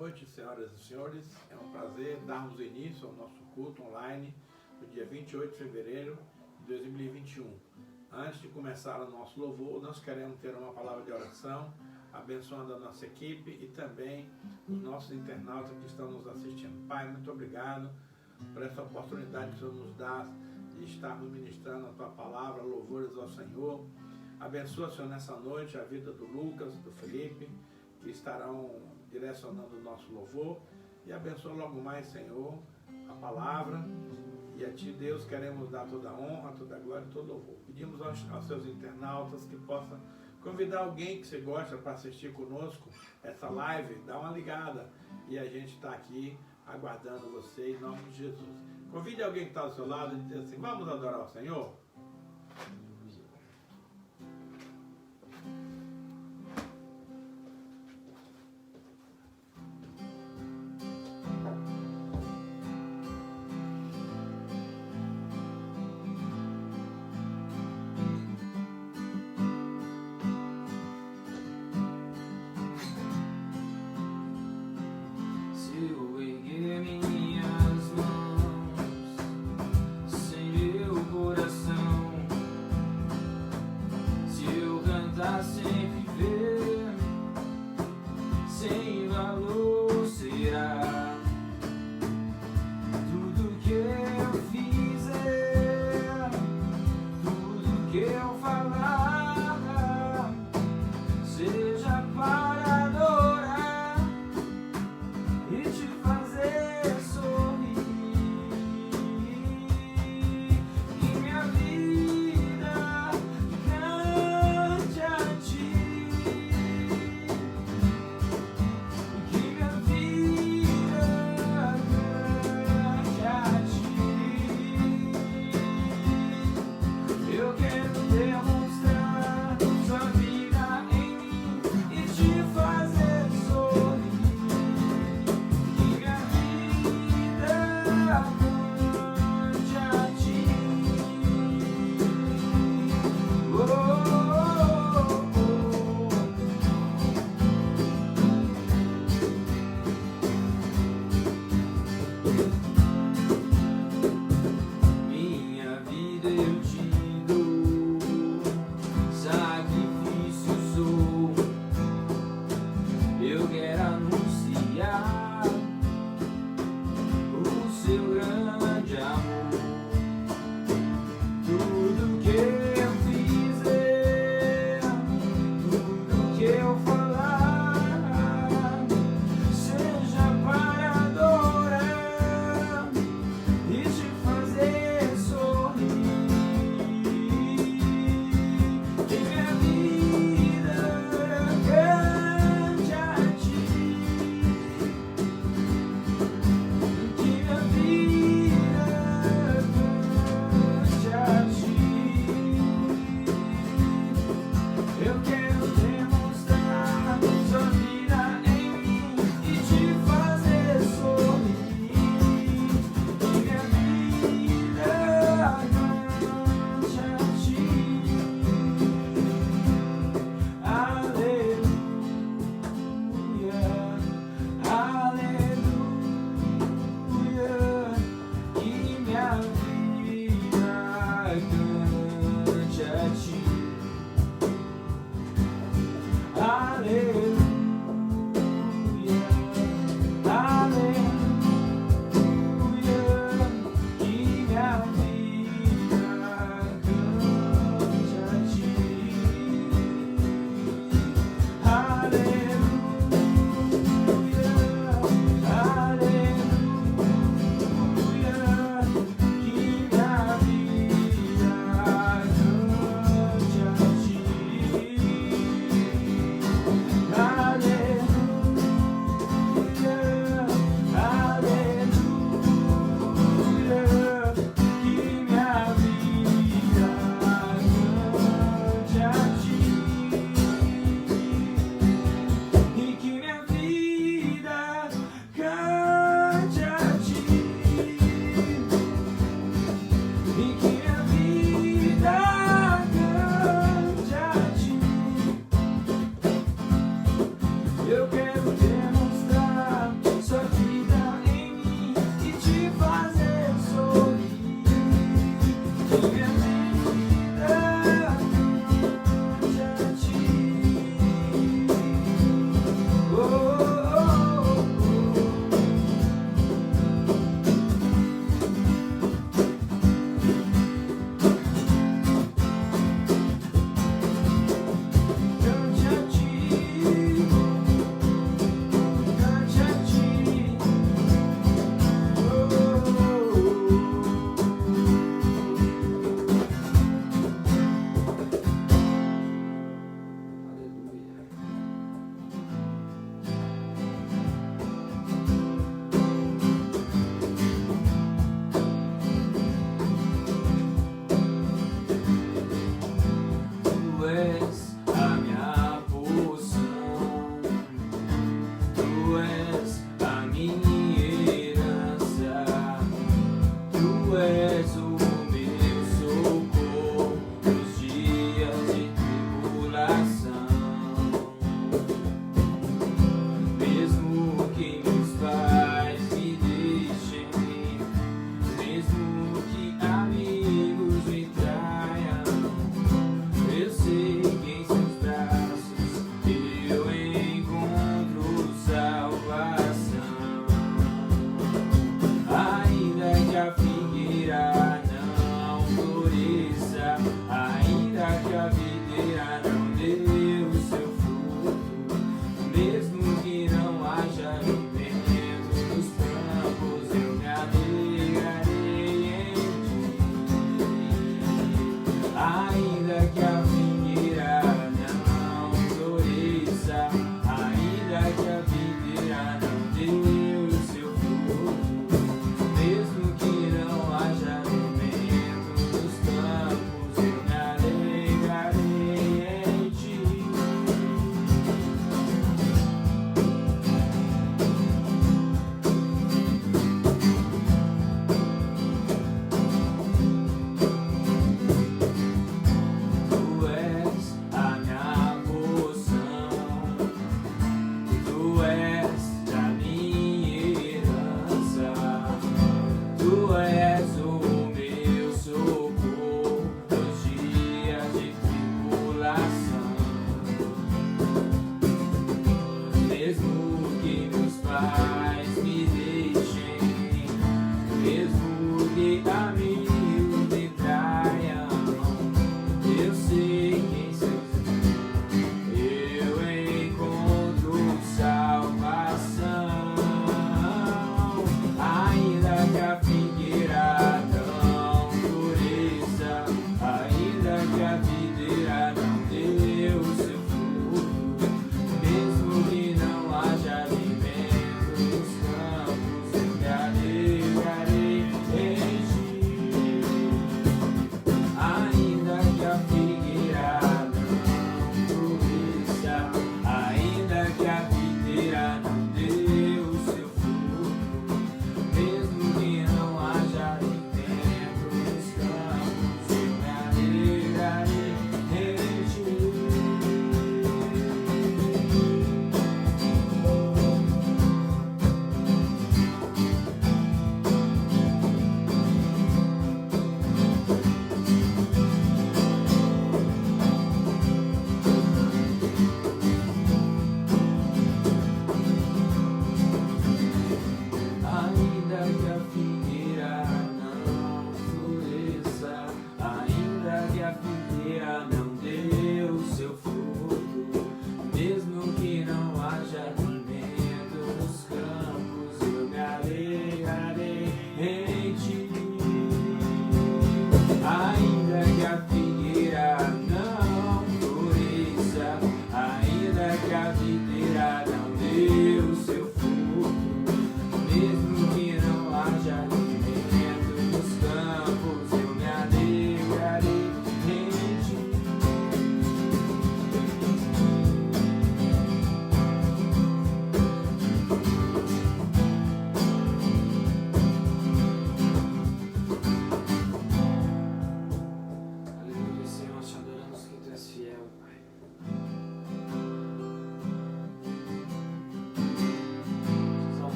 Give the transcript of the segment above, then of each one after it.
noite, senhoras e senhores. É um prazer darmos início ao nosso culto online no dia 28 de fevereiro de 2021. Antes de começar o nosso louvor, nós queremos ter uma palavra de oração, abençoando a nossa equipe e também os nossos internautas que estão nos assistindo. Pai, muito obrigado por essa oportunidade que o Senhor nos dá de estarmos ministrando a Tua palavra, louvores ao Senhor. Abençoa, Senhor, nessa noite a vida do Lucas, do Felipe, que estarão direcionando o nosso louvor. E abençoa logo mais, Senhor, a palavra. E a Ti, Deus, queremos dar toda a honra, toda a glória e todo o louvor. Pedimos aos seus internautas que possam convidar alguém que você gosta para assistir conosco essa live, dá uma ligada. E a gente está aqui aguardando você em nome de Jesus. Convide alguém que está ao seu lado e diz assim: vamos adorar o Senhor?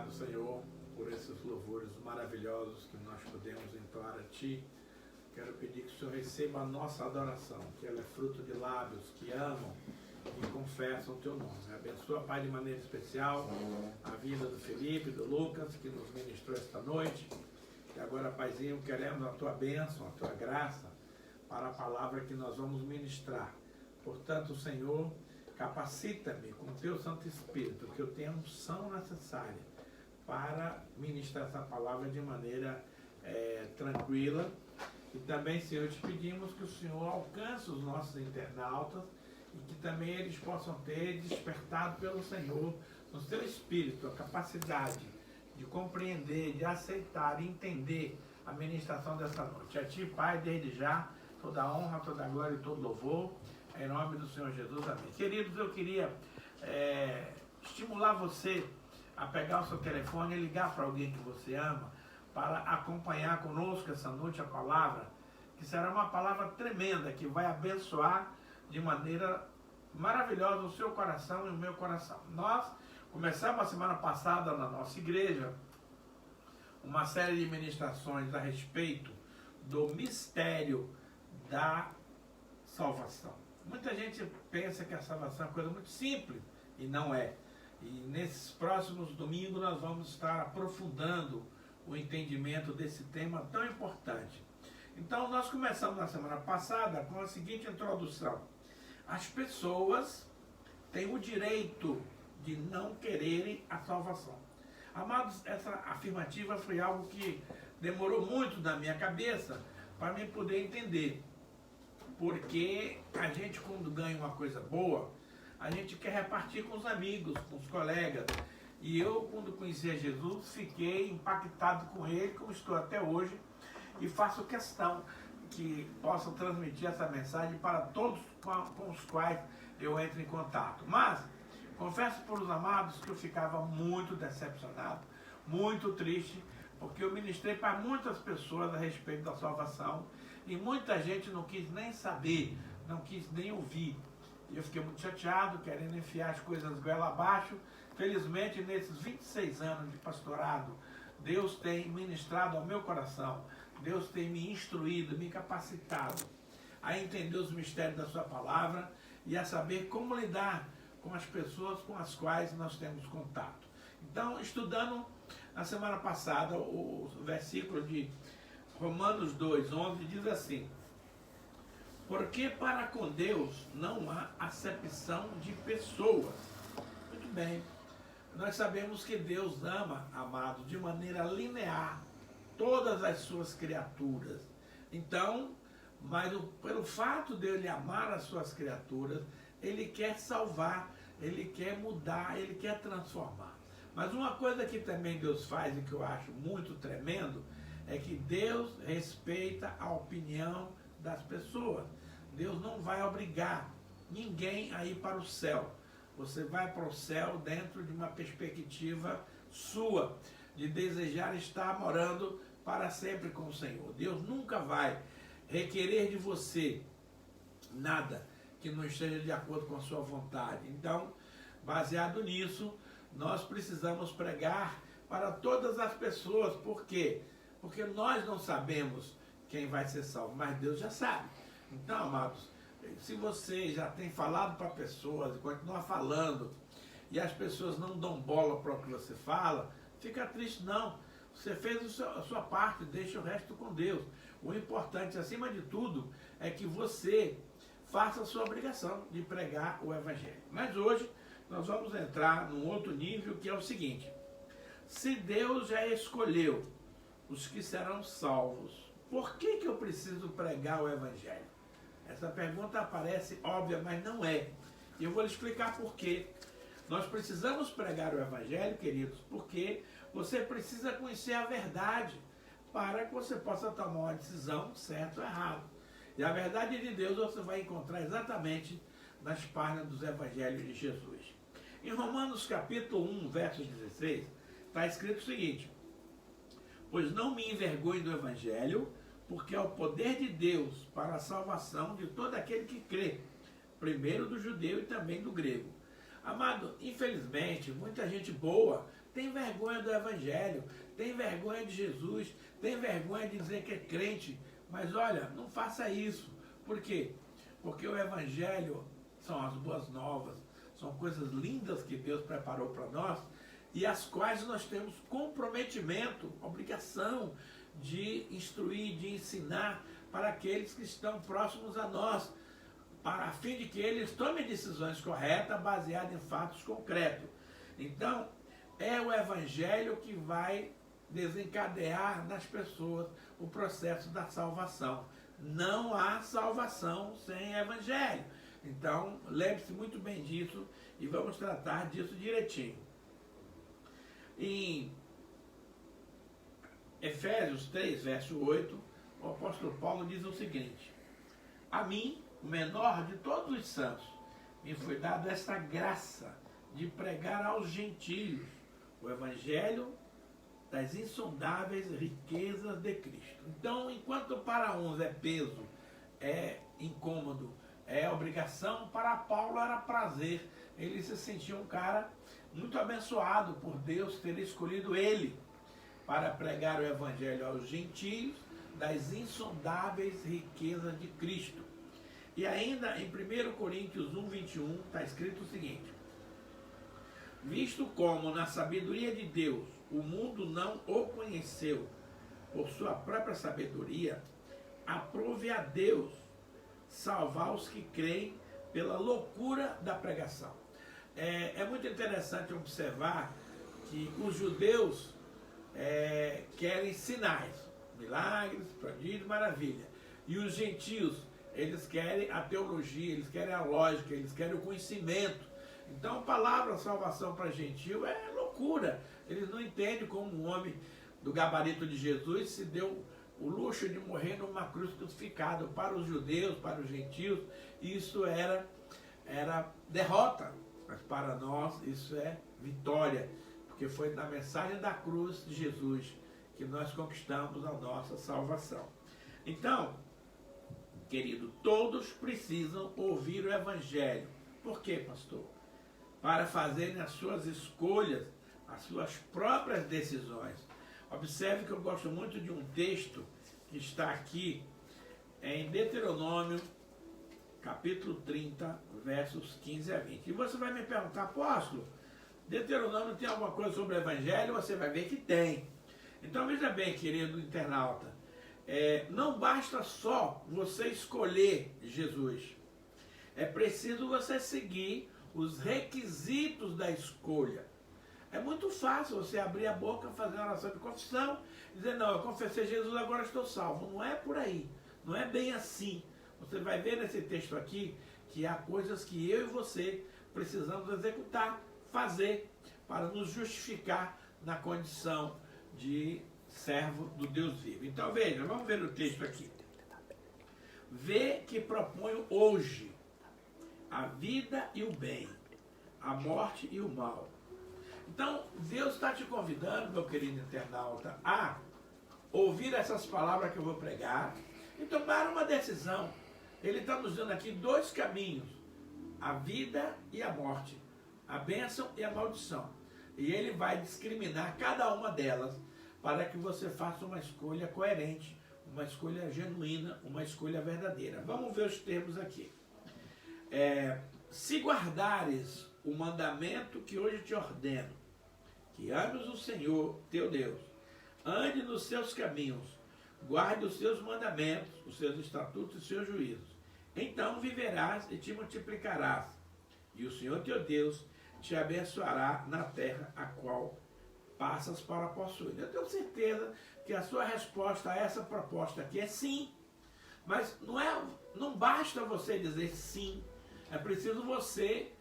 obrigado, Senhor, por esses louvores maravilhosos que nós podemos entoar a Ti. Quero pedir que o Senhor receba a nossa adoração, que ela é fruto de lábios que amam e confessam o Teu nome. Abençoa, Pai, de maneira especial a vida do Felipe, do Lucas, que nos ministrou esta noite. E agora, Paizinho, queremos a Tua bênção, a Tua graça para a palavra que nós vamos ministrar. Portanto, Senhor, capacita-me com o Teu Santo Espírito, que eu tenha a unção necessária para ministrar essa palavra de maneira tranquila. E também, Senhor, te pedimos que o Senhor alcance os nossos internautas e que também eles possam ter despertado pelo Senhor, no seu Espírito, a capacidade de compreender, de aceitar e entender a ministração dessa noite. A Ti, Pai, desde já, toda a honra, toda a glória e todo louvor. Em nome do Senhor Jesus, amém. Queridos, eu queria estimular você a pegar o seu telefone e ligar para alguém que você ama, para acompanhar conosco essa noite a palavra, que será uma palavra tremenda, que vai abençoar de maneira maravilhosa o seu coração e o meu coração. Nós começamos a semana passada na nossa igreja uma série de ministrações a respeito do mistério da salvação. Muita gente pensa que a salvação é uma coisa muito simples, e não é. E nesses próximos domingos nós vamos estar aprofundando o entendimento desse tema tão importante. Então nós começamos na semana passada com a seguinte introdução. As pessoas têm o direito de não quererem a salvação. Amados, essa afirmativa foi algo que demorou muito na minha cabeça para me poder entender. Porque a gente, quando ganha uma coisa boa, a gente quer repartir com os amigos, com os colegas. E eu, quando conheci Jesus, fiquei impactado com ele, como estou até hoje, e faço questão que possam transmitir essa mensagem para todos com os quais eu entro em contato. Mas, confesso por os amados que eu ficava muito decepcionado, muito triste, porque eu ministrei para muitas pessoas a respeito da salvação, e muita gente não quis nem saber, não quis nem ouvir. E eu fiquei muito chateado, querendo enfiar as coisas goela abaixo. Felizmente, nesses 26 anos de pastorado, Deus tem ministrado ao meu coração, Deus tem me instruído, me capacitado a entender os mistérios da sua palavra e a saber como lidar com as pessoas com as quais nós temos contato. Então, estudando na semana passada o versículo de Romanos 2:11 diz assim: porque para com Deus não há acepção de pessoas. Muito bem, nós sabemos que Deus ama, amados, de maneira linear todas as suas criaturas. Então, mas pelo fato de Ele amar as suas criaturas, Ele quer salvar, Ele quer mudar, Ele quer transformar. Mas uma coisa que também Deus faz e que eu acho muito tremendo, é que Deus respeita a opinião das pessoas. Deus não vai obrigar ninguém a ir para o céu. Você vai para o céu dentro de uma perspectiva sua, de desejar estar morando para sempre com o Senhor. Deus nunca vai requerer de você nada que não esteja de acordo com a sua vontade. Então, baseado nisso, nós precisamos pregar para todas as pessoas. Por quê? Porque nós não sabemos quem vai ser salvo, mas Deus já sabe. Então, amados, se você já tem falado para pessoas e continua falando, e as pessoas não dão bola para o que você fala, fica triste não. Você fez a sua parte, deixa o resto com Deus. O importante, acima de tudo, é que você faça a sua obrigação de pregar o Evangelho. Mas hoje nós vamos entrar num outro nível, que é o seguinte: se Deus já escolheu os que serão salvos, por que eu preciso pregar o Evangelho? Essa pergunta parece óbvia, mas não é. E eu vou lhe explicar por quê. Nós precisamos pregar o Evangelho, queridos, porque você precisa conhecer a verdade para que você possa tomar uma decisão certa ou errada. E a verdade de Deus você vai encontrar exatamente nas páginas dos Evangelhos de Jesus. Em Romanos capítulo 1, verso 16, está escrito o seguinte: pois não me envergonhe do Evangelho, porque é o poder de Deus para a salvação de todo aquele que crê, primeiro do judeu e também do grego. Amado, infelizmente, muita gente boa tem vergonha do Evangelho, tem vergonha de Jesus, tem vergonha de dizer que é crente. Mas olha, não faça isso. Por quê? Porque o Evangelho são as boas novas, são coisas lindas que Deus preparou para nós e as quais nós temos comprometimento, obrigação de instruir, de ensinar para aqueles que estão próximos a nós, para a fim de que eles tomem decisões corretas, baseadas em fatos concretos. Então, é o Evangelho que vai desencadear nas pessoas o processo da salvação. Não há salvação sem Evangelho. Então, lembre-se muito bem disso e vamos tratar disso direitinho. Em Efésios 3, verso 8, o apóstolo Paulo diz o seguinte: a mim, o menor de todos os santos, me foi dado esta graça de pregar aos gentios o Evangelho das insondáveis riquezas de Cristo. Então, enquanto para uns é peso, é incômodo, é obrigação, para Paulo era prazer. Ele se sentia um cara muito abençoado por Deus ter escolhido ele para pregar o Evangelho aos gentios das insondáveis riquezas de Cristo. E ainda em 1 Coríntios 1, 21, está escrito o seguinte: visto como na sabedoria de Deus o mundo não o conheceu por sua própria sabedoria, aprove a Deus salvar os que creem pela loucura da pregação. É muito interessante observar que os judeus querem sinais, milagres, prodígios, maravilha. E os gentios, eles querem a teologia, eles querem a lógica, eles querem o conhecimento. Então a palavra salvação para gentil é loucura. Eles não entendem como um homem do gabarito de Jesus se deu o luxo de morrer numa cruz crucificada. Para os judeus, para os gentios, isso era derrota. Mas para nós isso é vitória. Porque foi na mensagem da cruz de Jesus que nós conquistamos a nossa salvação. Então, querido, todos precisam ouvir o Evangelho. Por quê, pastor? Para fazerem as suas escolhas, as suas próprias decisões. Observe que eu gosto muito de um texto que está aqui em Deuteronômio, capítulo 30, versos 15 a 20. E você vai me perguntar, apóstolo, Deuteronômio tem alguma coisa sobre o Evangelho? Você vai ver que tem. Então veja bem, querido internauta, não basta só você escolher Jesus. É preciso você seguir os requisitos da escolha. É muito fácil você abrir a boca, fazer uma oração de confissão, dizer, não, eu confessei Jesus, agora estou salvo. Não é por aí. Não é bem assim. Você vai ver nesse texto aqui que há coisas que eu e você precisamos executar, fazer, para nos justificar na condição de servo do Deus vivo. Então veja, vamos ver o texto aqui. Vê que proponho hoje a vida e o bem, a morte e o mal. Então, Deus está te convidando, meu querido internauta, a ouvir essas palavras que eu vou pregar e tomar uma decisão. Ele está nos dando aqui dois caminhos, a vida e a morte, a bênção e a maldição. E ele vai discriminar cada uma delas para que você faça uma escolha coerente, uma escolha genuína, uma escolha verdadeira. Vamos ver os termos aqui. Se guardares o mandamento que hoje te ordeno, que ames o Senhor teu Deus, ande nos seus caminhos, guarde os seus mandamentos, os seus estatutos e os seus juízos, então viverás e te multiplicarás, e o Senhor teu Deus te abençoará na terra a qual passas para possuir. Eu tenho certeza que a sua resposta a essa proposta aqui é sim, mas não basta você dizer sim. É preciso você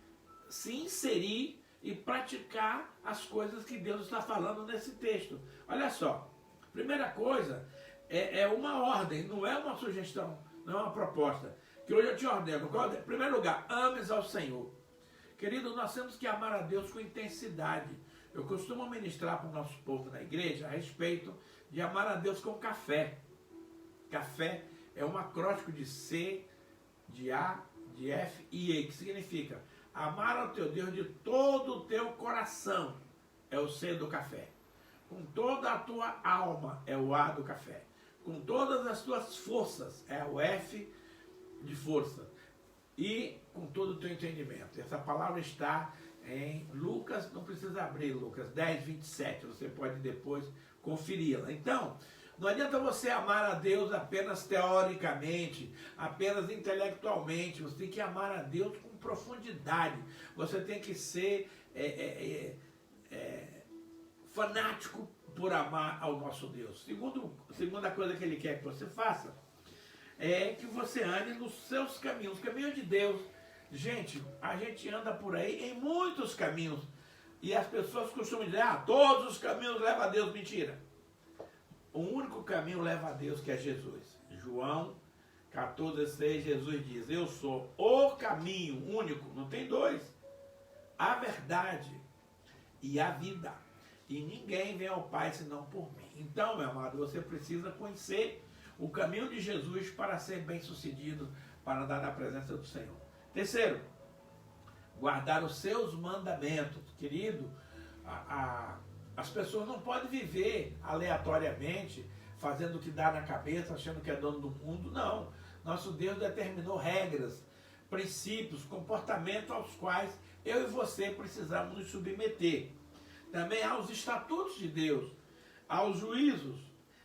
se inserir e praticar as coisas que Deus está falando nesse texto. Olha só, primeira coisa é uma ordem, não é uma sugestão, não é uma proposta. Que hoje eu te ordeno. Em primeiro lugar, ames ao Senhor. Querido, nós temos que amar a Deus com intensidade. Eu costumo ministrar para o nosso povo na igreja a respeito de amar a Deus com café. Café é um acróstico de C, de A, de F e E, que significa amar ao teu Deus de todo o teu coração, é o C do café. Com toda a tua alma é o A do café. Com todas as tuas forças é o F de força. E com todo o teu entendimento. Essa palavra está em Lucas, não precisa abrir Lucas 10, 27. Você pode depois conferi-la. Então, não adianta você amar a Deus apenas teoricamente, apenas intelectualmente. Você tem que amar a Deus com profundidade. Você tem que ser fanático por amar ao nosso Deus. Segunda coisa que Ele quer que você faça é que você ande nos seus caminhos, os caminhos de Deus. Gente, a gente anda por aí em muitos caminhos. E as pessoas costumam dizer, todos os caminhos levam a Deus. Mentira. O único caminho leva a Deus, que é Jesus. João 14,6, Jesus diz, eu sou o caminho único, não tem dois, a verdade e a vida. E ninguém vem ao Pai senão por mim. Então, meu amado, você precisa conhecer o caminho de Jesus para ser bem-sucedido, para andar na presença do Senhor. Terceiro, guardar os seus mandamentos. Querido, as pessoas não podem viver aleatoriamente, fazendo o que dá na cabeça, achando que é dono do mundo. Não. Nosso Deus determinou regras, princípios, comportamentos aos quais eu e você precisamos nos submeter. Também há os estatutos de Deus, aos juízos.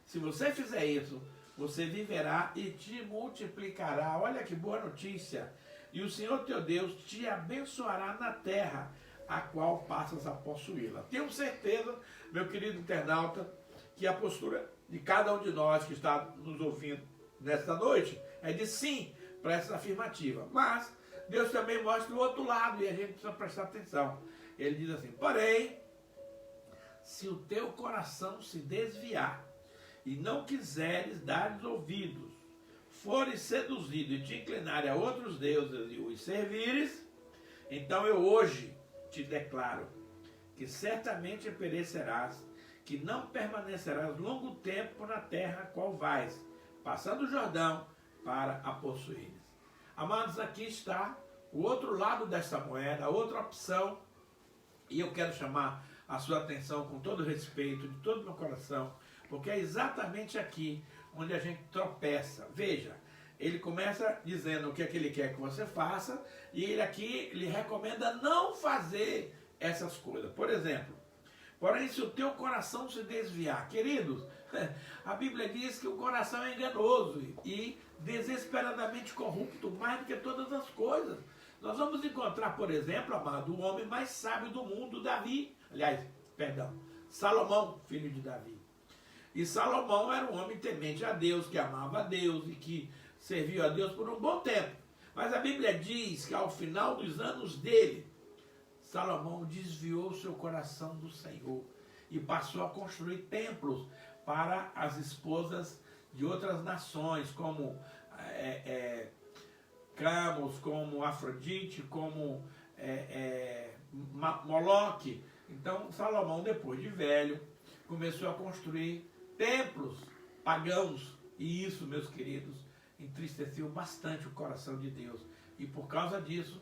Se você fizer isso, você viverá e te multiplicará. Olha que boa notícia. E o Senhor teu Deus te abençoará na terra, a qual passas a possuí-la. Tenho certeza, meu querido internauta, que a postura de cada um de nós que está nos ouvindo nesta noite é de sim para essa afirmativa. Mas Deus também mostra o outro lado e a gente precisa prestar atenção. Ele diz assim, porém, se o teu coração se desviar e não quiseres dar ouvidos, fores seduzido e te inclinares a outros deuses e os servires, então eu hoje te declaro que certamente perecerás, que não permanecerás longo tempo na terra a qual vais, passando o Jordão para a possuíres. Amados, aqui está o outro lado dessa moeda, a outra opção, e eu quero chamar a sua atenção com todo respeito, de todo o meu coração, porque é exatamente aqui onde a gente tropeça. Veja, ele começa dizendo o que é que ele quer que você faça, e ele aqui lhe recomenda não fazer essas coisas. Por exemplo, porém, se o teu coração se desviar, queridos, a Bíblia diz que o coração é enganoso e desesperadamente corrupto, mais do que todas as coisas. Nós vamos encontrar, por exemplo, amado, o homem mais sábio do mundo, Salomão, filho de Davi. E Salomão era um homem temente a Deus, que amava a Deus e que serviu a Deus por um bom tempo. Mas a Bíblia diz que ao final dos anos dele, Salomão desviou seu coração do Senhor e passou a construir templos para as esposas de outras nações, como Camus, como Afrodite, como Moloque. Então Salomão, depois de velho, começou a construir templos pagãos, e isso, meus queridos, entristeceu bastante o coração de Deus. E por causa disso,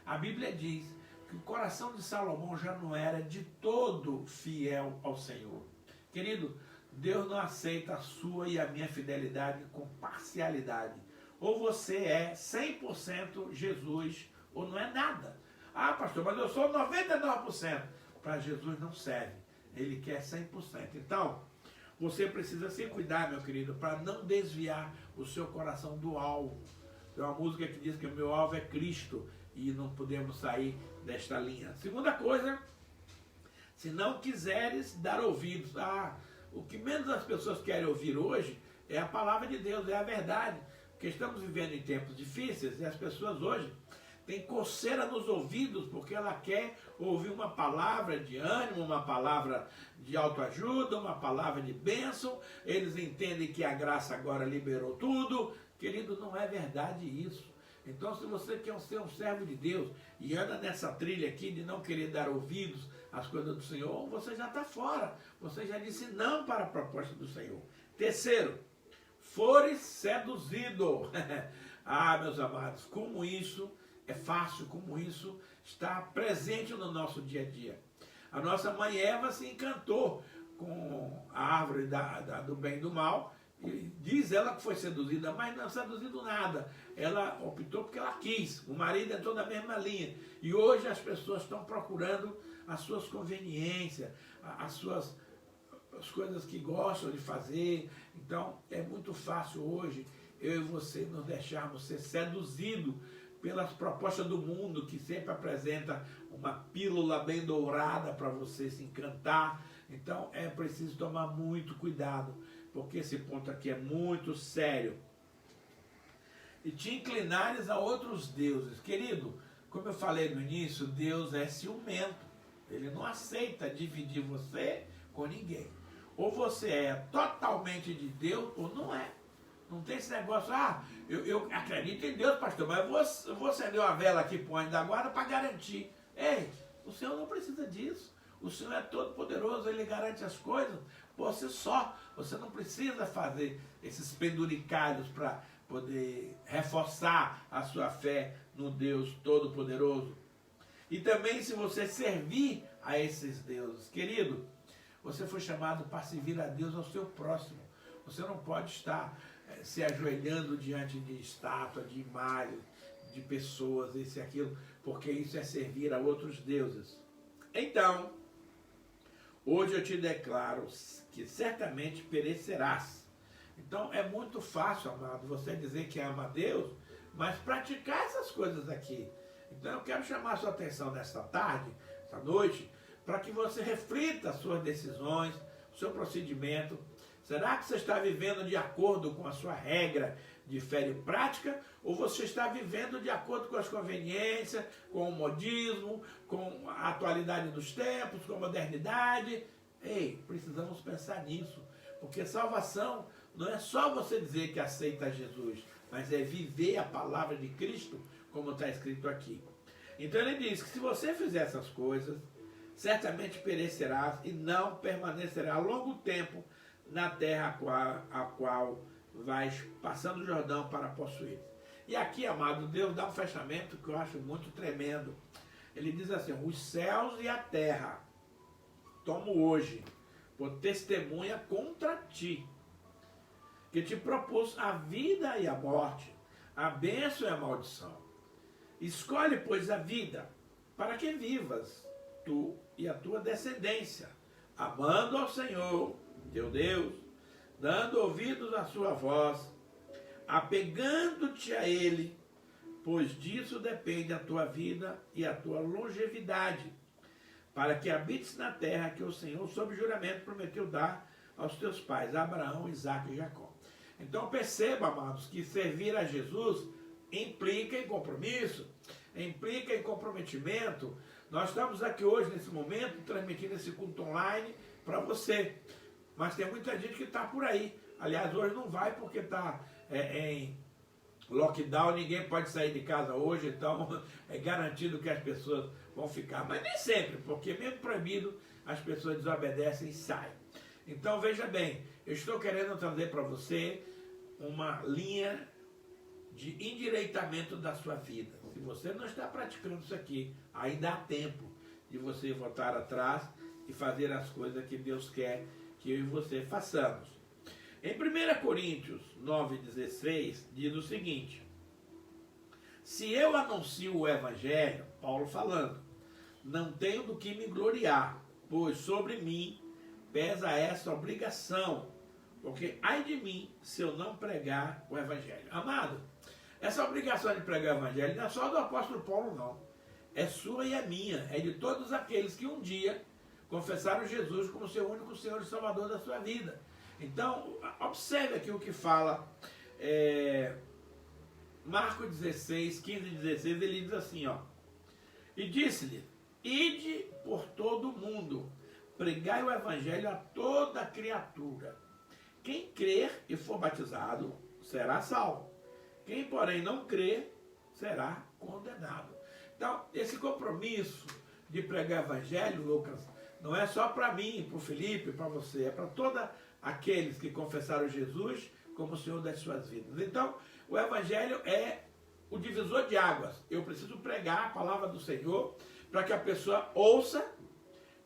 a Bíblia diz que o coração de Salomão já não era de todo fiel ao Senhor. Querido, Deus não aceita a sua e a minha fidelidade com parcialidade. Ou você é 100% Jesus, ou não é nada. Ah, pastor, mas eu sou 99%. Para Jesus não serve. Ele quer 100%. Então, você precisa se cuidar, meu querido, para não desviar o seu coração do alvo. Tem uma música que diz que o meu alvo é Cristo e não podemos sair desta linha. Segunda coisa, se não quiseres dar ouvidos. O que menos as pessoas querem ouvir hoje é a palavra de Deus, é a verdade. Porque estamos vivendo em tempos difíceis e as pessoas hoje têm coceira nos ouvidos porque ela quer ouvir uma palavra de ânimo, uma palavra de autoajuda, uma palavra de bênção. Eles entendem que a graça agora liberou tudo. Querido, não é verdade isso. Então, se você quer ser um servo de Deus e anda nessa trilha aqui de não querer dar ouvidos às coisas do Senhor, você já está fora. Você já disse não para a proposta do Senhor. Terceiro, fores seduzido. Meus amados, como isso é fácil, como isso está presente no nosso dia a dia. A nossa mãe Eva se encantou com a árvore do bem e do mal, e diz ela que foi seduzida, mas não seduzido nada. Ela optou porque ela quis. O marido entrou na mesma linha. E hoje as pessoas estão procurando as suas conveniências, as coisas que gostam de fazer. Então é muito fácil hoje eu e você nos deixarmos ser seduzidos pelas propostas do mundo, que sempre apresenta uma pílula bem dourada para você se encantar. Então é preciso tomar muito cuidado, porque esse ponto aqui é muito sério. E te inclinares a outros deuses. Querido, como eu falei no início, Deus é ciumento. Ele não aceita dividir você com ninguém. Ou você é totalmente de Deus ou não é. Não tem esse negócio, eu acredito em Deus, pastor, mas eu vou acender uma vela aqui para o anjo da guarda para garantir. Ei, o Senhor não precisa disso. O Senhor é todo poderoso, Ele garante as coisas por si só. Você não precisa fazer esses penduricalhos para poder reforçar a sua fé no Deus Todo-Poderoso. E também se você servir a esses deuses, querido, você foi chamado para servir a Deus ao seu próximo. Você não pode estar se ajoelhando diante de estátua, de imagem, de pessoas, isso e aquilo, porque isso é servir a outros deuses. Então, hoje eu te declaro que certamente perecerás. Então é muito fácil, amado, você dizer que ama a Deus, mas praticar essas coisas aqui. Então eu quero chamar a sua atenção nesta tarde, esta noite, para que você reflita as suas decisões, o seu procedimento. Será que você está vivendo de acordo com a sua regra de fé e prática? Ou você está vivendo de acordo com as conveniências, com o modismo, com a atualidade dos tempos, com a modernidade? Ei, precisamos pensar nisso. Porque salvação não é só você dizer que aceita Jesus, mas é viver a palavra de Cristo, como está escrito aqui. Então ele diz que se você fizer essas coisas, certamente perecerás e não permanecerá longo tempo na terra a qual vais passando o Jordão para possuir. E aqui, amado, Deus dá um fechamento que eu acho muito tremendo. Ele diz assim: os céus e a terra tomo hoje por testemunha contra ti, que te propus a vida e a morte, a bênção e a maldição. Escolhe, pois, a vida, para que vivas, tu e a tua descendência, amando ao Senhor, teu Deus, dando ouvidos à sua voz, apegando-te a Ele, pois disso depende a tua vida e a tua longevidade, para que habites na terra que o Senhor, sob juramento, prometeu dar aos teus pais, Abraão, Isaque e Jacó. Então perceba, amados, que servir a Jesus implica em compromisso, implica em comprometimento. Nós estamos aqui hoje, nesse momento, transmitindo esse culto online para você. Mas tem muita gente que está por aí. Aliás, hoje não vai porque está em lockdown, ninguém pode sair de casa hoje, então é garantido que as pessoas vão ficar. Mas nem sempre, porque mesmo proibido, as pessoas desobedecem e saem. Então veja bem, eu estou querendo trazer para você uma linha de endireitamento da sua vida. Se você não está praticando isso aqui, ainda há tempo de você voltar atrás e fazer as coisas que Deus quer que eu e você façamos. Em 1 Coríntios 9,16 diz o seguinte: se eu anuncio o Evangelho, Paulo falando, não tenho do que me gloriar, pois sobre mim pesa essa obrigação, porque ai de mim se eu não pregar o Evangelho. Amado, essa obrigação de pregar o Evangelho não é só do apóstolo Paulo, não. É sua e é minha, é de todos aqueles que um dia confessaram Jesus como seu único Senhor e Salvador da sua vida. Então, observe aqui o que fala Marcos 16, 15 e 16, ele diz assim, ó: e disse-lhe, ide por todo o mundo, pregai o Evangelho a toda criatura. Quem crer e for batizado será salvo. Quem, porém, não crer será condenado. Então, esse compromisso de pregar o Evangelho, Lucas, não é só para mim, para o Felipe, para você, é para todos aqueles que confessaram Jesus como o Senhor das suas vidas. Então, o Evangelho é o divisor de águas. Eu preciso pregar a palavra do Senhor para que a pessoa ouça,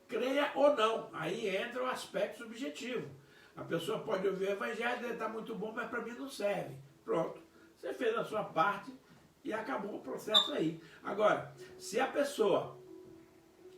creia ou não. Aí entra o aspecto subjetivo. A pessoa pode ouvir o evangelho, ele está muito bom, mas para mim não serve. Pronto. Você fez a sua parte e acabou o processo aí. Agora, se a pessoa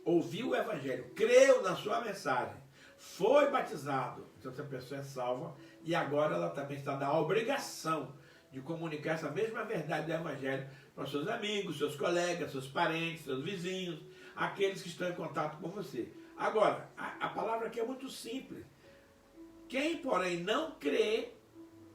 ouviu o evangelho, creu na sua mensagem, foi batizado, então essa pessoa é salva e agora ela também está na obrigação de comunicar essa mesma verdade do evangelho para os seus amigos, seus colegas, seus parentes, seus vizinhos, aqueles que estão em contato com você. Agora, a palavra aqui é muito simples. Quem, porém, não crê,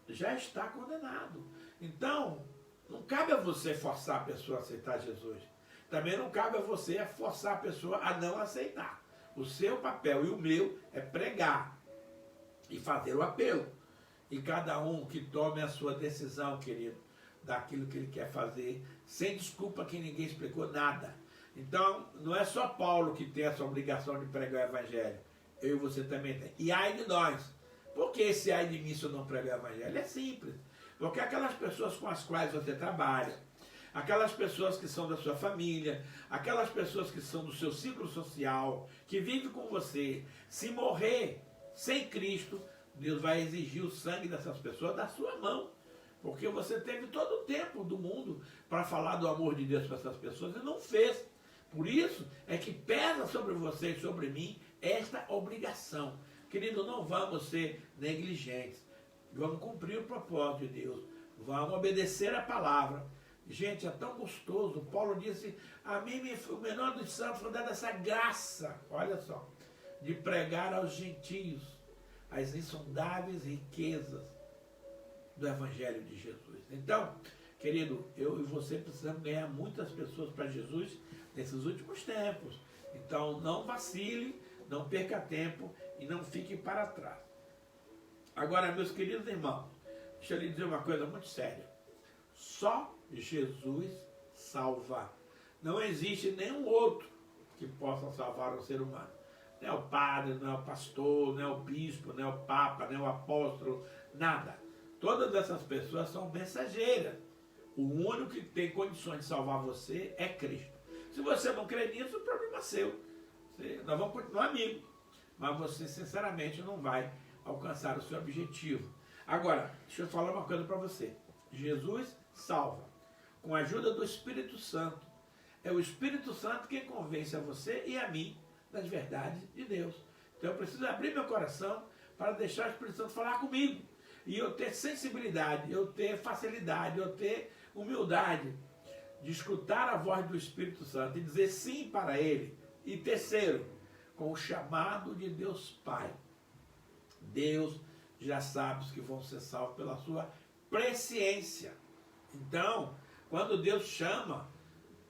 já está condenado. Então, não cabe a você forçar a pessoa a aceitar Jesus. Também não cabe a você forçar a pessoa a não aceitar. O seu papel e o meu é pregar e fazer o apelo. E cada um que tome a sua decisão, querido, daquilo que ele quer fazer, sem desculpa que ninguém explicou nada. Então, não é só Paulo que tem essa obrigação de pregar o evangelho. Eu e você também tem. E ai de nós. Por que esse ai de mim se eu não pregar o evangelho? É simples. Porque aquelas pessoas com as quais você trabalha, aquelas pessoas que são da sua família, aquelas pessoas que são do seu ciclo social, que vivem com você, se morrer sem Cristo, Deus vai exigir o sangue dessas pessoas da sua mão. Porque você teve todo o tempo do mundo para falar do amor de Deus para essas pessoas e não fez. Por isso é que pesa sobre você e sobre mim esta obrigação. Querido, não vamos ser negligentes. Vamos cumprir o propósito de Deus. Vamos obedecer a palavra. Gente, é tão gostoso. Paulo disse, a mim o menor dos santos foi dada essa graça, olha só, de pregar aos gentios as insondáveis riquezas do Evangelho de Jesus. Então, querido, eu e você precisamos ganhar muitas pessoas para Jesus nesses últimos tempos. Então, não vacile, não perca tempo e não fique para trás. Agora, meus queridos irmãos, deixa eu lhe dizer uma coisa muito séria. Só Jesus salva. Não existe nenhum outro que possa salvar o ser humano. Não é o padre, não é o pastor, não é o bispo, não é o papa, não é o apóstolo, nada. Todas essas pessoas são mensageiras. O único que tem condições de salvar você é Cristo. Se você não crê nisso, o problema é seu. Nós vamos continuar amigos, mas você sinceramente não vai alcançar o seu objetivo. Agora, deixa eu falar uma coisa para você. Jesus salva com a ajuda do Espírito Santo. É o Espírito Santo quem convence a você e a mim das verdades de Deus. Então eu preciso abrir meu coração para deixar o Espírito Santo falar comigo. E eu ter sensibilidade, eu ter facilidade, eu ter humildade de escutar a voz do Espírito Santo e dizer sim para ele. E terceiro, com o chamado de Deus Pai. Deus já sabe os que vão ser salvos pela sua presciência. Então, quando Deus chama,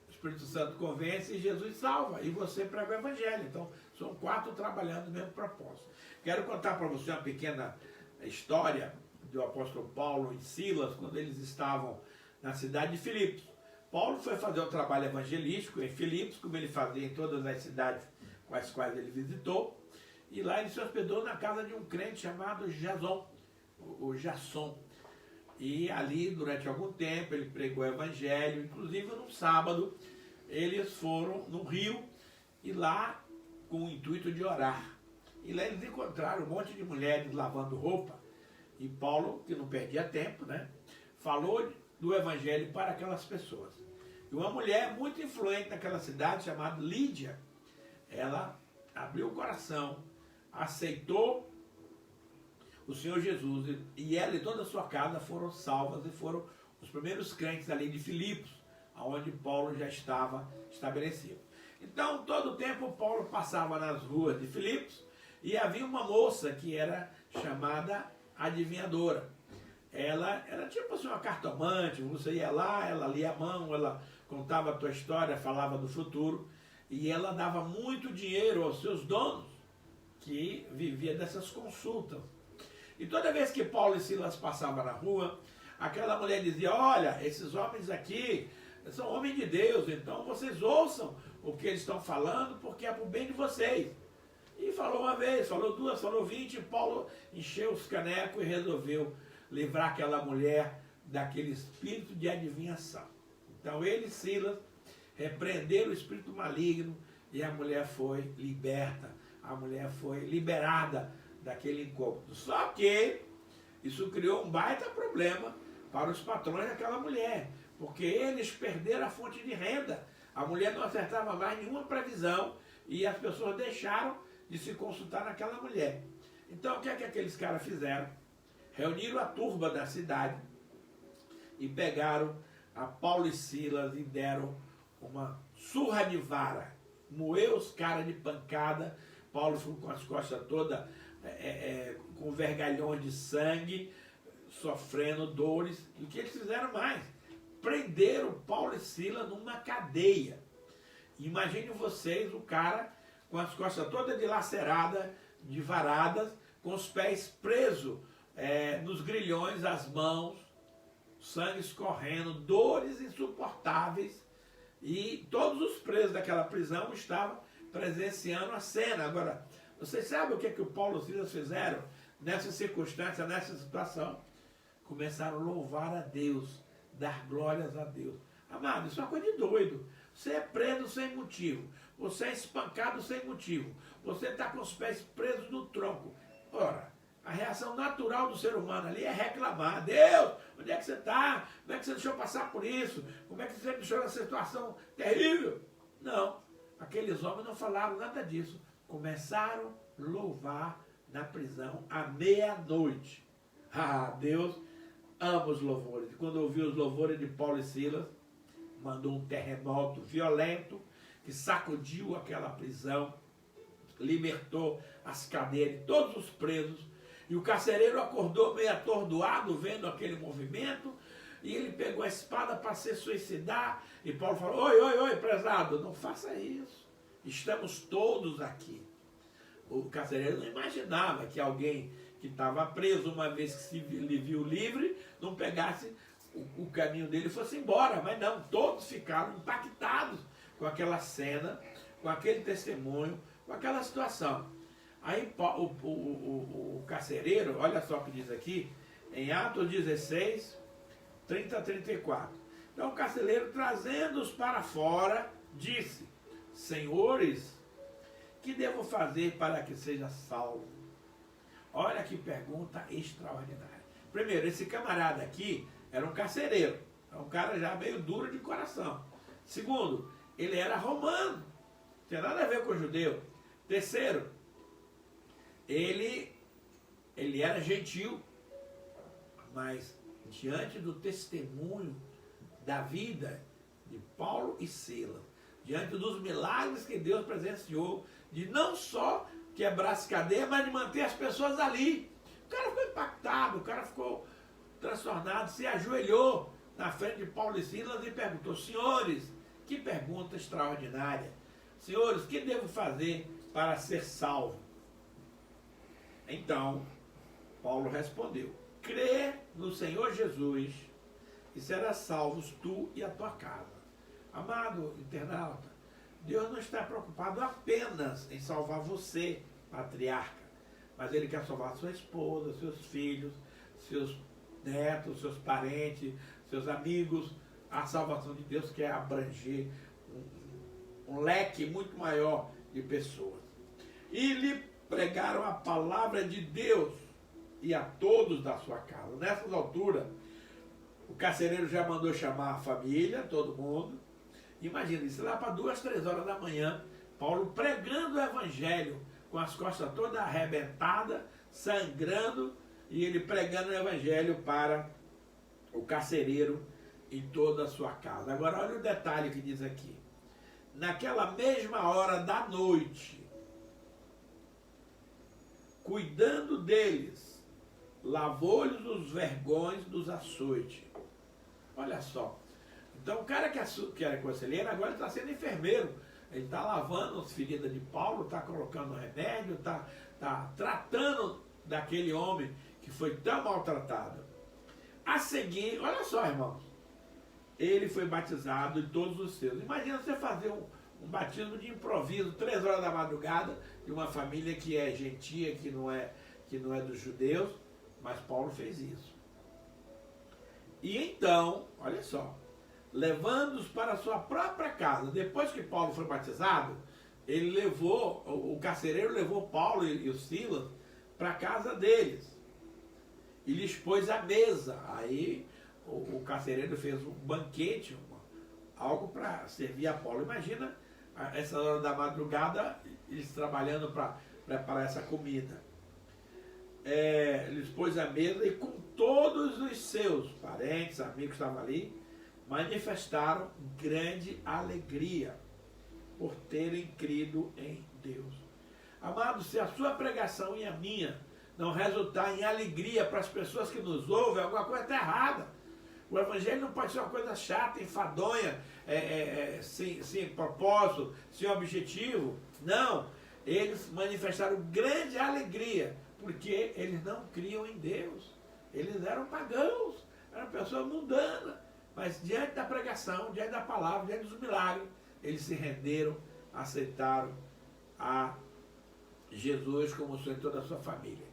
o Espírito Santo convence e Jesus salva. E você prega o Evangelho. Então, são 4 trabalhando no mesmo propósito. Quero contar para você uma pequena história do apóstolo Paulo e Silas, quando eles estavam na cidade de Filipos. Paulo foi fazer um trabalho evangelístico em Filipos, como ele fazia em todas as cidades com as quais ele visitou. E lá ele se hospedou na casa de um crente chamado Jasson. E ali, durante algum tempo, ele pregou o evangelho. Inclusive, num sábado, eles foram no rio e lá com o intuito de orar. E lá eles encontraram um monte de mulheres lavando roupa. E Paulo, que não perdia tempo, né, falou do evangelho para aquelas pessoas. E uma mulher muito influente naquela cidade, chamada Lídia, ela abriu o coração, aceitou o Senhor Jesus, e ela e toda a sua casa foram salvas e foram os primeiros crentes ali de Filipos, onde Paulo já estava estabelecido. Então, todo o tempo Paulo passava nas ruas de Filipos e havia uma moça que era chamada adivinhadora. Ela era tipo assim uma cartomante, você ia lá, ela lia a mão, ela contava a tua história, falava do futuro, e ela dava muito dinheiro aos seus donos, que vivia dessas consultas. E toda vez que Paulo e Silas passavam na rua, aquela mulher dizia, olha, esses homens aqui são homens de Deus, então vocês ouçam o que eles estão falando, porque é para o bem de vocês. E falou uma vez, falou 2, falou 20, e Paulo encheu os canecos e resolveu livrar aquela mulher daquele espírito de adivinhação. Então ele e Silas repreenderam o espírito maligno e a mulher foi liberta, a mulher foi liberada daquele incômodo. Só que isso criou um baita problema para os patrões daquela mulher, porque eles perderam a fonte de renda. A mulher não acertava mais nenhuma previsão e as pessoas deixaram de se consultar naquela mulher. Então o que é que aqueles caras fizeram? Reuniram a turba da cidade e pegaram a Paulo e Silas e deram uma surra de vara. Moeu os caras de pancada. Paulo ficou com as costas todas com vergalhões de sangue, sofrendo dores. E o que eles fizeram mais? Prenderam Paulo e Silas numa cadeia. Imaginem vocês o cara com as costas todas dilaceradas, de varadas, com os pés presos nos grilhões, as mãos, sangue escorrendo, dores insuportáveis. E todos os presos daquela prisão estavam presenciando a cena. Agora, vocês sabem o que o Paulo e o Silas fizeram nessa circunstância, nessa situação? Começaram a louvar a Deus, dar glórias a Deus. Amado, isso é uma coisa de doido. Você é preso sem motivo, você é espancado sem motivo, você está com os pés presos no tronco. Ora, a reação natural do ser humano ali é reclamar. Deus, onde é que você está? Como é que você deixou passar por isso? Como é que você deixou nessa situação terrível? Não, aqueles homens não falaram nada disso. Começaram a louvar na prisão à meia-noite. Ah, Deus ama os louvores. E quando ouviu os louvores de Paulo e Silas, mandou um terremoto violento que sacudiu aquela prisão, libertou as cadeias de todos os presos. E o carcereiro acordou meio atordoado vendo aquele movimento, e ele pegou a espada para se suicidar, e Paulo falou: oi, prezado, não faça isso, estamos todos aqui. O carcereiro não imaginava que alguém que estava preso, uma vez que se viu livre, não pegasse o caminho dele e fosse embora, mas não, todos ficaram impactados com aquela cena, com aquele testemunho, com aquela situação. Aí o carcereiro, olha só o que diz aqui, em Atos 16, 30 a 34. Então o carcereiro, trazendo-os para fora, disse: Senhores, que devo fazer para que seja salvo? Olha que pergunta extraordinária. Primeiro, esse camarada aqui era um carcereiro, é um cara já meio duro de coração. Segundo, ele era romano, não tem nada a ver com judeu. Terceiro, ele era gentil, mas diante do testemunho da vida de Paulo e Silas, diante dos milagres que Deus presenciou, de não só quebrar as cadeias, mas de manter as pessoas ali, o cara ficou impactado, o cara ficou transtornado, se ajoelhou na frente de Paulo e Silas e perguntou: Senhores, que pergunta extraordinária, senhores, que devo fazer para ser salvo? Então, Paulo respondeu: crê no Senhor Jesus e serás salvos tu e a tua casa. Amado internauta, Deus não está preocupado apenas em salvar você, patriarca, mas Ele quer salvar sua esposa, seus filhos, seus netos, seus parentes, seus amigos. A salvação de Deus quer abranger um leque muito maior de pessoas. E lhe pregaram a palavra de Deus e a todos da sua casa. Nessas alturas, o carcereiro já mandou chamar a família, todo mundo. Imagina isso, lá para 2, 3 horas da manhã, Paulo pregando o evangelho, com as costas todas arrebentadas, sangrando, e ele pregando o evangelho para o carcereiro e toda a sua casa. Agora olha o detalhe que diz aqui. Naquela mesma hora da noite, cuidando deles, lavou-lhes os vergões dos açoites. Olha só. Então o cara que era conselheiro, agora está sendo enfermeiro. Ele está lavando as feridas de Paulo, está colocando remédio, está tratando daquele homem que foi tão maltratado. A seguir, olha só, irmãos, ele foi batizado e todos os seus. Imagina você fazer um batismo de improviso, 3 horas da madrugada, de uma família que é gentia, que não é dos judeus, mas Paulo fez isso. E então, olha só, levando-os para a sua própria casa, depois que Paulo foi batizado, ele levou, o carcereiro levou Paulo e o Silas para a casa deles. E lhes pôs a mesa. Aí o carcereiro fez um banquete, algo para servir a Paulo. Imagina essa hora da madrugada, eles trabalhando para preparar essa comida. Lhes pôs a mesa e com todos os seus parentes, amigos que estavam ali, manifestaram grande alegria por terem crido em Deus. Amados, se a sua pregação e a minha não resultar em alegria para as pessoas que nos ouvem, alguma coisa está errada. O evangelho não pode ser uma coisa chata, enfadonha, sem propósito, sem objetivo. Não, eles manifestaram grande alegria, porque eles não criam em Deus. Eles eram pagãos, eram pessoas mundanas. Mas diante da pregação, diante da palavra, diante dos milagres, eles se renderam, aceitaram a Jesus como Senhor de toda a sua família.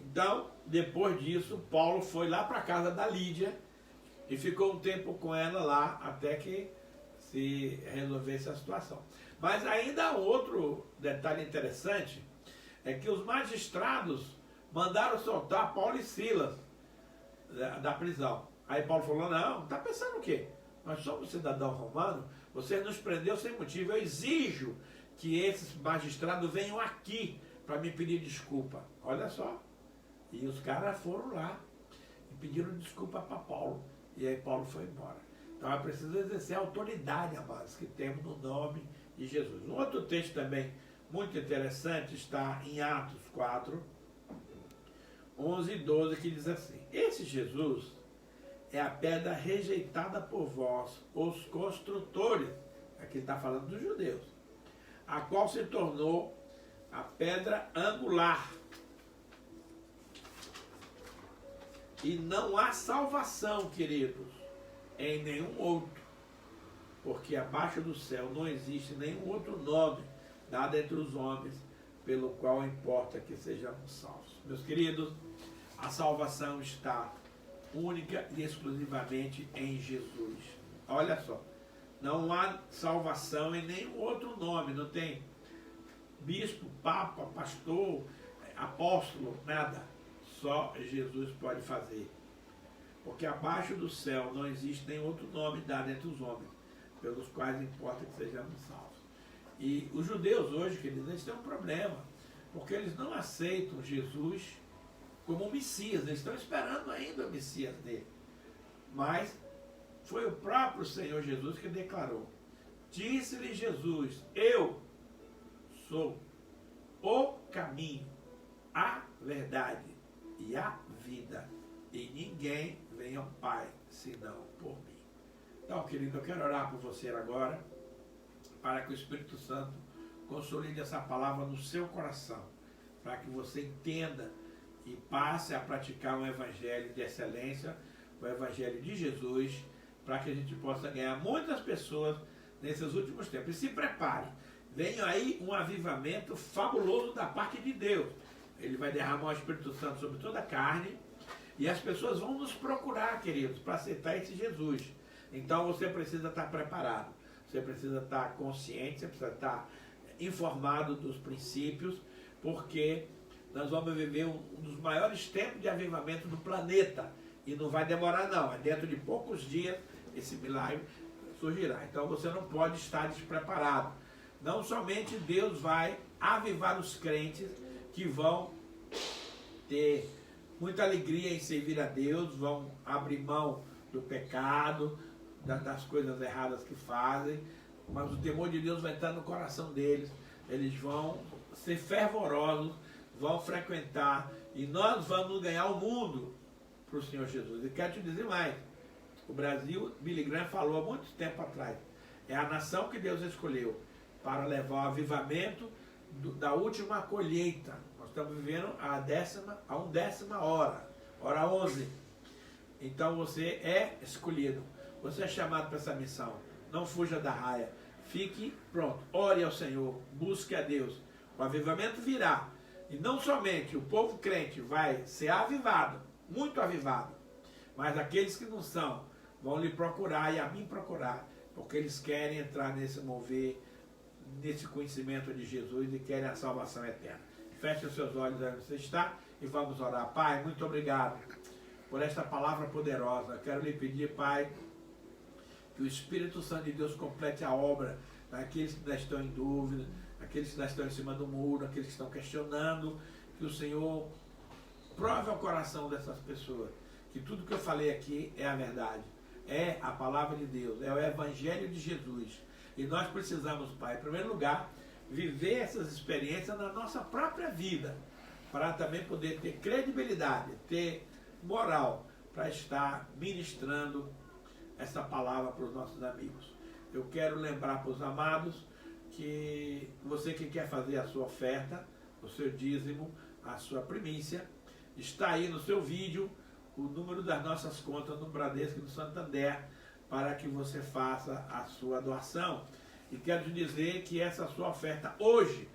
Então, depois disso, Paulo foi lá para a casa da Lídia e ficou um tempo com ela lá até que se resolvesse a situação. Mas ainda outro detalhe interessante é que os magistrados mandaram soltar Paulo e Silas da prisão. Aí Paulo falou, não, está pensando o quê? Nós somos cidadão romano, você nos prendeu sem motivo, eu exijo que esses magistrados venham aqui para me pedir desculpa. Olha só. E os caras foram lá e pediram desculpa para Paulo. E aí Paulo foi embora. Então é preciso exercer a autoridade, amados, que temos no nome de Jesus. Um outro texto também muito interessante está em Atos 4, 11 e 12, que diz assim: esse Jesus é a pedra rejeitada por vós, os construtores. Aqui ele está falando dos judeus. A qual se tornou a pedra angular. E não há salvação, queridos, em nenhum outro, porque abaixo do céu não existe nenhum outro nome dado entre os homens, pelo qual importa que sejamos salvos. Meus queridos, a salvação está única e exclusivamente em Jesus. Olha só, não há salvação em nenhum outro nome, não tem bispo, papa, pastor, apóstolo, nada. Só Jesus pode fazer. Porque abaixo do céu não existe nenhum outro nome dado entre os homens, pelos quais importa que sejamos salvos. E os judeus hoje, queridos, eles têm um problema, porque eles não aceitam Jesus como o Messias, eles estão esperando ainda o Messias dele. Mas foi o próprio Senhor Jesus que declarou. Disse-lhe Jesus, eu sou o caminho, a verdade e a vida, e ninguém vem ao Pai senão por mim. Então, querido, eu quero orar por você agora, para que o Espírito Santo consolide essa palavra no seu coração, para que você entenda e passe a praticar um evangelho de excelência, o evangelho de Jesus, para que a gente possa ganhar muitas pessoas nesses últimos tempos. E se prepare, vem aí um avivamento fabuloso da parte de Deus. Ele vai derramar o Espírito Santo sobre toda a carne e as pessoas vão nos procurar, queridos, para aceitar esse Jesus. Então você precisa estar preparado, você precisa estar consciente, você precisa estar informado dos princípios, porque nós vamos viver um dos maiores tempos de avivamento do planeta e não vai demorar não, é dentro de poucos dias esse milagre surgirá. Então você não pode estar despreparado. Não somente Deus vai avivar os crentes que vão ter muita alegria em servir a Deus, vão abrir mão do pecado, das coisas erradas que fazem, mas o temor de Deus vai estar no coração deles, eles vão ser fervorosos, vão frequentar, e nós vamos ganhar o mundo para o Senhor Jesus. E quero te dizer mais, o Brasil, Billy Graham falou há muito tempo atrás, é a nação que Deus escolheu para levar o avivamento da última colheita. Nós estamos vivendo a 11ª hora, hora 11. Então você é escolhido, você é chamado para essa missão. Não fuja da raia, fique pronto, ore ao Senhor, busque a Deus. O avivamento virá, e não somente o povo crente vai ser avivado, muito avivado, mas aqueles que não são vão lhe procurar e a mim procurar, porque eles querem entrar nesse mover nesse conhecimento de Jesus e querem a salvação eterna. Feche os seus olhos onde você está e vamos orar. Pai, muito obrigado por esta palavra poderosa. Quero lhe pedir, Pai, que o Espírito Santo de Deus complete a obra daqueles que ainda estão em dúvida, aqueles que ainda estão em cima do muro, aqueles que estão questionando, que o Senhor prove ao coração dessas pessoas que tudo que eu falei aqui é a verdade, é a palavra de Deus, é o Evangelho de Jesus. E nós precisamos, Pai, em primeiro lugar, viver essas experiências na nossa própria vida, para também poder ter credibilidade, ter moral, para estar ministrando essa palavra para os nossos amigos. Eu quero lembrar para os amados que você que quer fazer a sua oferta, o seu dízimo, a sua primícia, está aí no seu vídeo o número das nossas contas no Bradesco e no Santander, para que você faça a sua doação. E quero te dizer que essa sua oferta hoje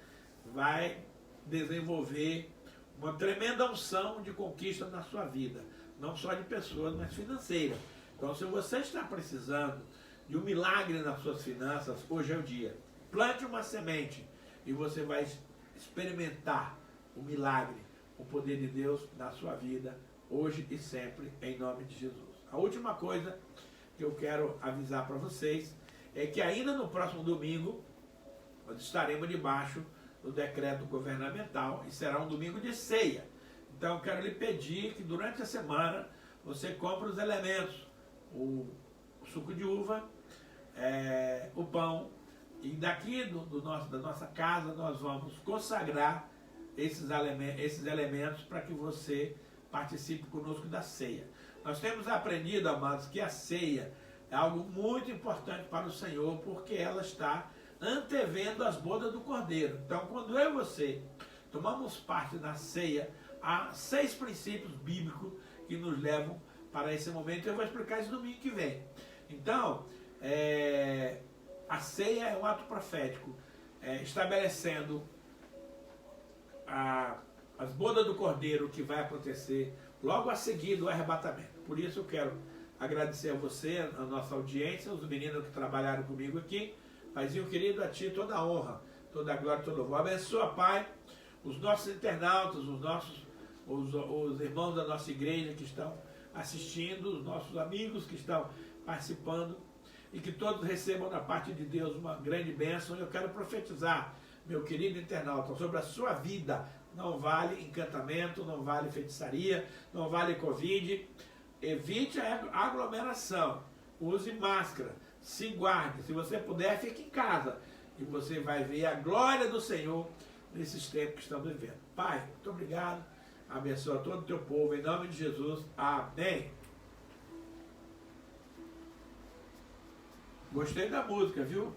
vai desenvolver uma tremenda unção de conquista na sua vida, não só de pessoas, mas financeira. Então, se você está precisando de um milagre nas suas finanças, hoje é o dia. Plante uma semente e você vai experimentar o milagre, o poder de Deus na sua vida, hoje e sempre, em nome de Jesus. A última coisa que eu quero avisar para vocês é que ainda no próximo domingo nós estaremos debaixo do decreto governamental e será um domingo de ceia. Então eu quero lhe pedir que durante a semana você compre os elementos, o suco de uva, o pão, e daqui da nossa casa nós vamos consagrar esses elementos para que você participe conosco da ceia. Nós temos aprendido, amados, que a ceia é algo muito importante para o Senhor, porque ela está antevendo as bodas do Cordeiro. Então, quando eu e você tomamos parte na ceia, há 6 princípios bíblicos que nos levam para esse momento. Eu vou explicar isso domingo que vem. Então, a ceia é um ato profético, estabelecendo as bodas do Cordeiro que vai acontecer logo a seguir do arrebatamento. Por isso eu quero agradecer a você, a nossa audiência, os meninos que trabalharam comigo aqui. Paizinho querido, a Ti toda a honra, toda a glória, todo o louvor. Abençoa, Pai, os nossos internautas, os irmãos da nossa igreja que estão assistindo, os nossos amigos que estão participando, e que todos recebam da parte de Deus uma grande bênção. Eu quero profetizar, meu querido internauta, sobre a sua vida. Não vale encantamento, não vale feitiçaria, não vale Covid. Evite a aglomeração, use máscara, se guarde. Se você puder, fique em casa e você vai ver a glória do Senhor nesses tempos que estamos vivendo. Pai, muito obrigado. Abençoa todo o teu povo, em nome de Jesus. Amém. Gostei da música, viu?